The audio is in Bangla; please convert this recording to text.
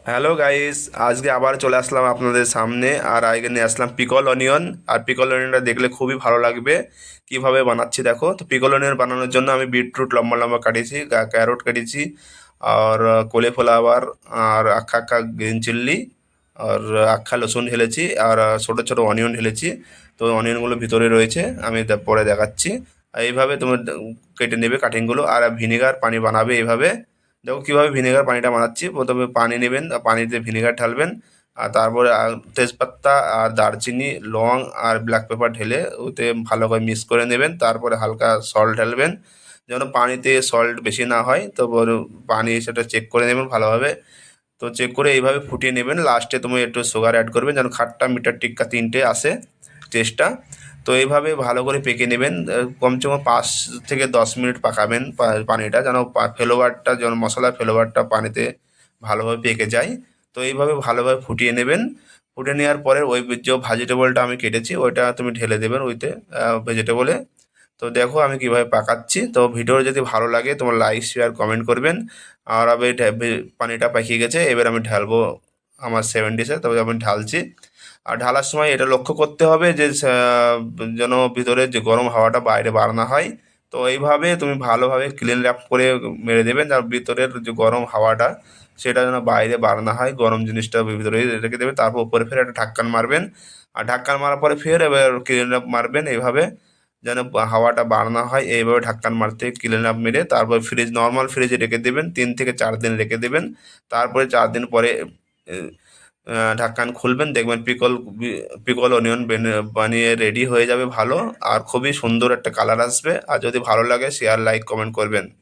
হ্যালো গাইস, আজকে আবার চলে আসলাম আপনাদের সামনে। আর আজকে নিয়ে আসলাম পিকল অনিয়ন। আর পিকল অনিয়নটা দেখলে খুবই ভালো লাগবে। কিভাবে বানাচ্ছি দেখো। তো পিকল অনিয়ন বানানোর জন্য আমি বিটরুট লম্বা লম্বা কাটিয়েছি, ক্যারট কাটিয়েছি, আর কলিফ্লাওয়ার, আর আখা আখা গ্রিন চিল্লি, আর আখা রসুন ঢেলেছি, আর ছোটো ছোটো অনিয়ন ঢেলেছি। তো অনিয়নগুলো ভিতরে রয়েছে, আমি পরে দেখাচ্ছি। আর এইভাবে তোমার কেটে নেবে কাটিংগুলো, আর ভিনেগার পানি বানাবে এইভাবে। দেখো কীভাবে ভিনেগার পানিটা বানাচ্ছি। প্রথমে পানি নেবেন, পানিতে ভিনেগার ঢালবেন, আর তারপরে তেজপাতা আর দারচিনি, লং আর ব্ল্যাক পেপার ঢেলে ওতে ভালো করে মিক্স করে নেবেন। তারপরে হালকা সল্ট ঢালবেন, যেন পানিতে সল্ট বেশি না হয়। তো পানি সেটা চেক করে নেবেন ভালোভাবে। তো চেক করে এইভাবে ফুটিয়ে নেবেন। লাস্টে তুমি একটু সুগার অ্যাড করবেন, যেন খাট্টা মিঠা টিক্কা তিনটে আসে টেস্টটা। তো এইভাবে ভালো করে পেকে নেবেন। কমসে কম 5 থেকে 10 মিনিট পাকাবেন পানিটা, যেন ফ্লেভারটা, যেন মশলার ফ্লেভারটা পানিতে ভালোভাবে পেকে যায়। তো এইভাবে ভালোভাবে ফুটিয়ে নেবেন। ফুটিয়ে নেওয়ার পরে ওই যে ভেজিটেবলটা আমি কেটেছি ওইটা তুমি ঢেলে দেবেন ওইতে, ভেজিটেবলে। তো দেখো আমি কিভাবে পাকাচ্ছি। তো ভিডিও যদি ভালো লাগে তোমার লাইক শেয়ার কমেন্ট করবেন। আর আমি পানিটা পাকিয়ে গেছে, এবার আমি ঢালবো আমার 70-এ। তবে আমি ঢালছি। আর ঢালার সময় এটা লক্ষ্য করতে হবে যে যেন ভিতরে যে গরম হাওয়াটা বাইরে বার না হয়। তো এইভাবে তুমি ভালোভাবে ক্লিন র্যাপ করে মেরে দেবেন, যার ভিতরের যে গরম হাওয়াটা সেটা যেন বাইরে বার না হয়। গরম জিনিসটা ভিতরে রেখে দেবে, তারপর উপরে ফের একটা ঢাক্কান মারবেন। আর ঢাক্কান মারার পরে ফের এবার ক্লিন র্যাপ মারবেন এইভাবে, যেন হাওয়াটা বার না হয়। এইভাবে ঢাক্কান মারতে ক্লিন আপ মেরে তারপর নর্মাল ফ্রিজে রেখে দেবেন, 3 থেকে 4 দিন রেখে দেবেন। তারপরে 4 দিন পরে ঢাক্কান খুলবেন, দেখবেন পিকল অনিয়ন বানিয়ে রেডি হয়ে যাবে ভালো। আর খুবই সুন্দর একটা কালার আসবে। আর যদি ভালো লাগে শেয়ার লাইক কমেন্ট করবেন।